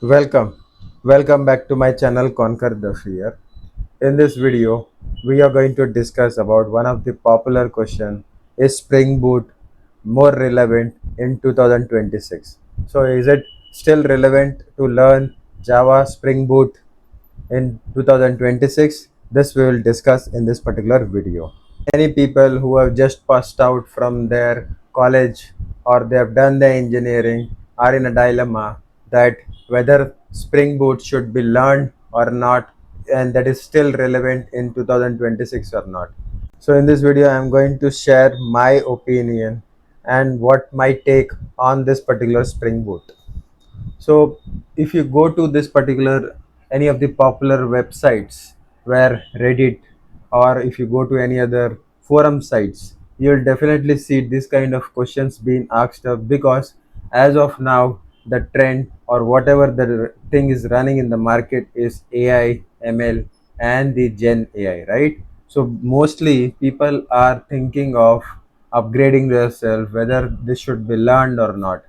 Welcome. Welcome back to my channel Conquer the Fear. In this video, we are going to discuss about one of the popular question: is Spring Boot more relevant in 2026? So is it still relevant to learn Java Spring Boot in 2026? This we will discuss in this particular video. Many people who have just passed out from their college or they have done their engineering are in a dilemma that whether Spring Boot should be learned or not, and that is still relevant in 2026 or not. So in this video I am going to share my opinion and what my take on this particular Spring Boot. So if you go to this particular any of the popular websites where Reddit, or if you go to any other forum sites, you'll definitely see this kind of questions being asked of, because as of now the trend or whatever the thing is running in the market is AI, ML and the Gen AI, right? So mostly people are thinking of upgrading themselves, whether this should be learned or not.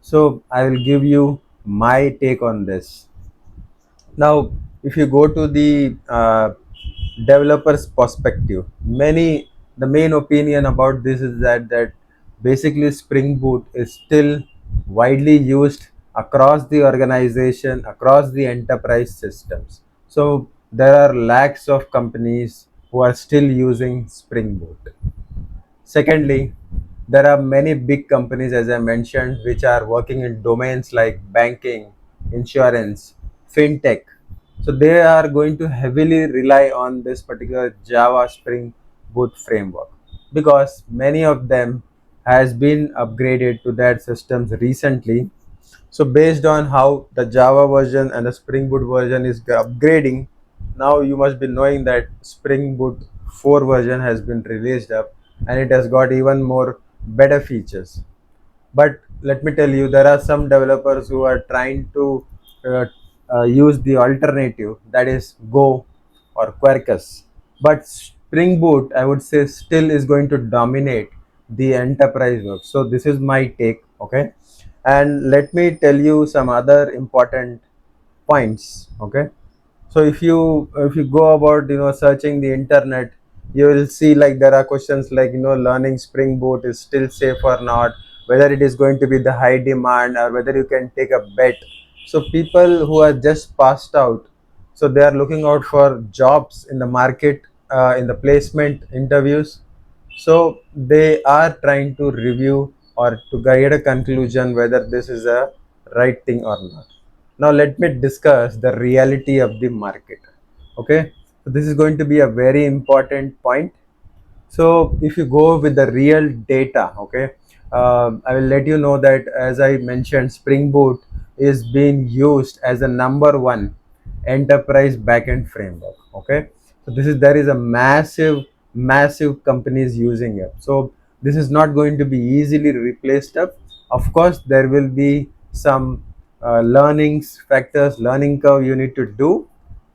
So I will give you my take on this. Now, if you go to the developer's perspective, the main opinion about this is that basically Spring Boot is still widely used across the organization, across the enterprise systems. So there are lakhs of companies who are still using Spring Boot. Secondly, there are many big companies, as I mentioned, which are working in domains like banking, insurance, fintech. So they are going to heavily rely on this particular Java Spring Boot framework, because many of them has been upgraded to their systems recently. So based on how the Java version and the Spring Boot version is upgrading, now you must be knowing that Spring Boot 4 version has been released up, and it has got even more better features. But let me tell you, there are some developers who are trying to uh, use the alternative, that is Go or Quarkus. But Spring Boot, I would say, still is going to dominate the enterprise work. So this is my take, okay? And let me tell you some other important points, okay? So if you go about searching the internet, you will see like there are questions like learning Spring Boot is still safe or not, whether it is going to be the high demand or whether you can take a bet. So people who are just passed out, so they are looking out for jobs in the market, in the placement interviews. So they are trying to review or to get a conclusion whether this is a right thing or not. Now let me discuss the reality of the market. Okay, so this is going to be a very important point. So if you go with the real data, okay, I will let you know that, as I mentioned, Spring Boot is being used as a number one enterprise backend framework. Okay, so there is a massive companies using it. So this is not going to be easily replaced up. Of course, there will be some learnings factors, learning curve you need to do,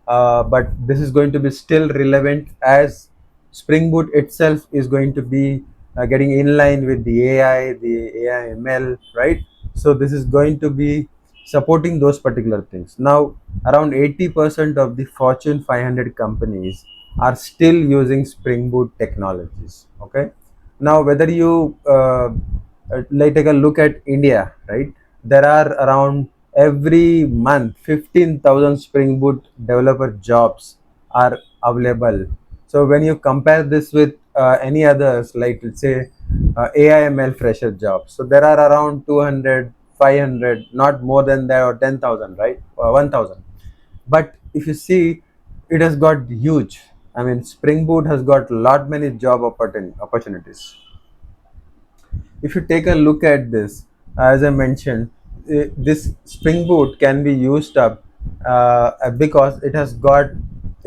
but this is going to be still relevant, as Spring Boot itself is going to be getting in line with the AI ML, right? So this is going to be supporting those particular things. Now, around 80% of the Fortune 500 companies are still using Spring Boot technologies. Okay. Now, whether you like take a look at India, right? There are around every month 15,000 Spring Boot developer jobs are available. So when you compare this with any others, like let's say AIML fresher jobs, so there are around 200, 500, not more than that, or 10,000, right? Or 1,000. But if you see, it has got huge. I mean, Spring Boot has got lot many job opportunities. If you take a look at this, as I mentioned, this Spring Boot can be used up because it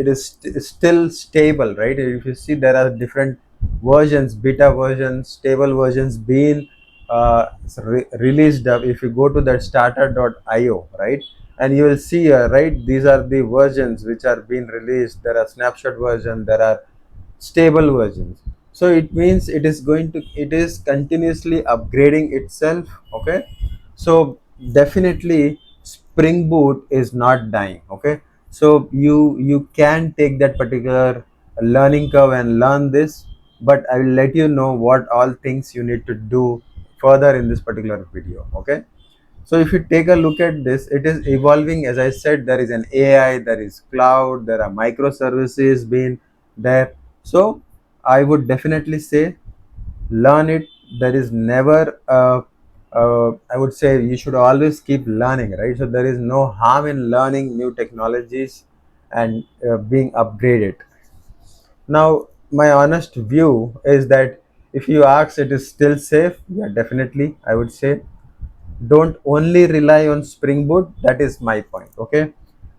is still stable, right? If you see, there are different versions, beta versions, stable versions being released up. If you go to that starter.io, right, and you will see, right, these are the versions which are being released. There are snapshot version, there are stable versions. So it means it is continuously upgrading itself. Okay, so definitely Spring Boot is not dying. Okay, so you can take that particular learning curve and learn this, but I will let you know what all things you need to do further in this particular video. Okay, so if you take a look at this, it is evolving. As I said, there is an AI, there is cloud, there are microservices being there. So I would definitely say learn it. There is never I would say you should always keep learning, right? So there is no harm in learning new technologies and being upgraded. Now my honest view is that if you ask it is still safe, yeah, definitely I would say don't only rely on Spring Boot. That is my point. Okay,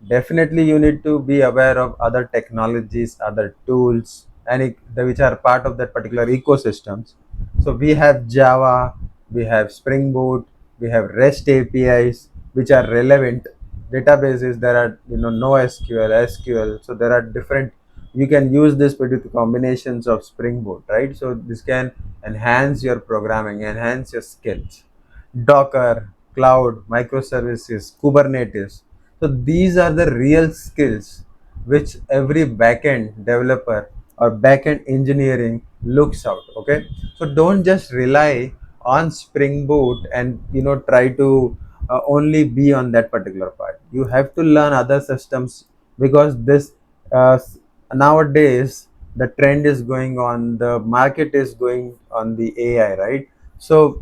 definitely you need to be aware of other technologies, other tools, and which are part of that particular ecosystems. So we have Java, we have Spring Boot, we have REST APIs which are relevant. Databases, there are, no SQL. So there are different, you can use this with combinations of Spring Boot, right? So this can enhance your programming, enhance your skills. Docker, cloud, microservices, Kubernetes. So these are the real skills which every backend developer or backend engineering looks out. Okay, so don't just rely on Spring Boot and try to only be on that particular part. You have to learn other systems because this uh, nowadays the trend is going on, the market is going on the AI, right? So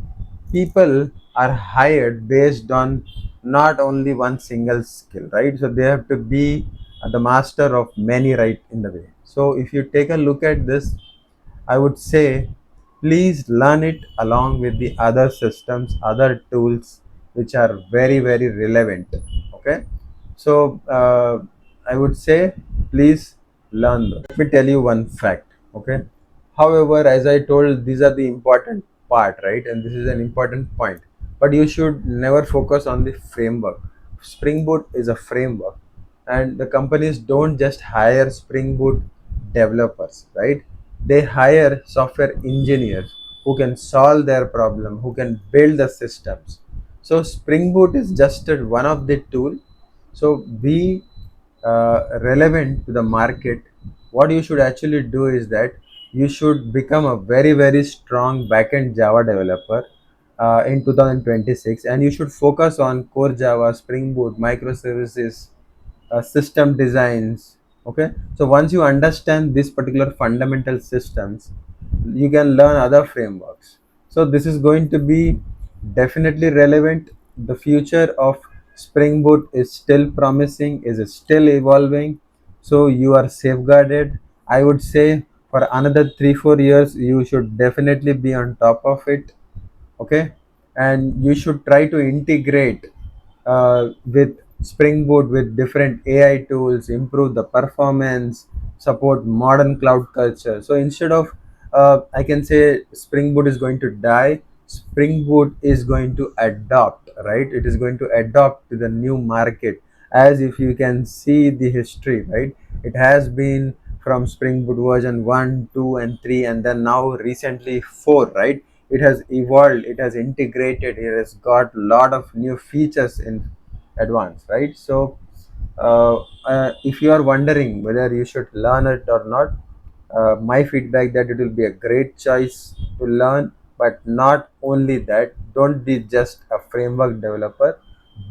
people are hired based on not only one single skill, right? So they have to be the master of many, right, in the way. So if you take a look at this, I would say please learn it along with the other systems, other tools which are very, very relevant. Okay, so I would say please learn those. Let me tell you one fact. Okay, however, as I told, these are the important part, right? And this is an important point. But you should never focus on the framework. Spring Boot is a framework, and the companies don't just hire Spring Boot developers, right? They hire software engineers who can solve their problem, who can build the systems. So Spring Boot is just one of the tool. So be relevant to the market. What you should actually do is that you should become a very, very strong backend Java developer in 2026, and you should focus on core Java, Spring Boot, microservices, system designs. Okay, so once you understand this particular fundamental systems, you can learn other frameworks. So this is going to be definitely relevant. The future of Spring Boot is still promising, is still evolving. So you are safeguarded. I would say for another 3 4 years you should definitely be on top of it. Okay, and you should try to integrate with Spring Boot with different AI tools, improve the performance, support modern cloud culture. So instead of I can say Spring Boot is going to die, Spring Boot is going to adopt, right? It is going to adopt to the new market. As if you can see the history, right? It has been from Spring Boot version 1, 2, and 3, and then now recently 4, right? It has evolved, it has integrated, it has got a lot of new features in advance, right? So if you are wondering whether you should learn it or not, my feedback that it will be a great choice to learn. But not only that, don't be just a framework developer,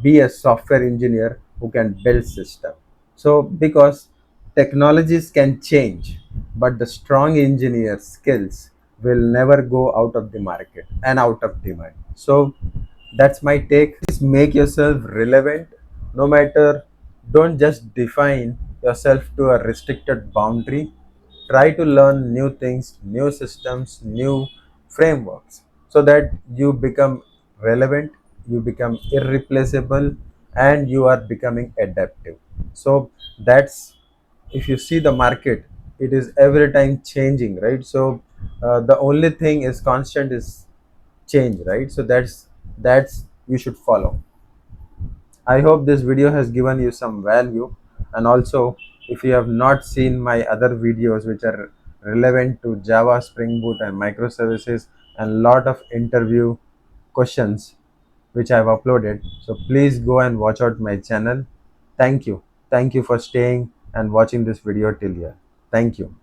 be a software engineer who can build system. So because technologies can change, but the strong engineer skills will never go out of the market and out of demand. So that's my take. Please make yourself relevant. No matter, don't just define yourself to a restricted boundary. Try to learn new things, new systems, new frameworks, so that you become relevant, you become irreplaceable, and you are becoming adaptive. So that's, if you see the market, it is every time changing, right? So the only thing is constant is change, right? So that's you should follow. I hope this video has given you some value, and also if you have not seen my other videos which are relevant to Java, Spring Boot, and microservices, and lot of interview questions which I've uploaded. So please go and watch out my channel. Thank you. Thank you for staying and watching this video till here. Thank you.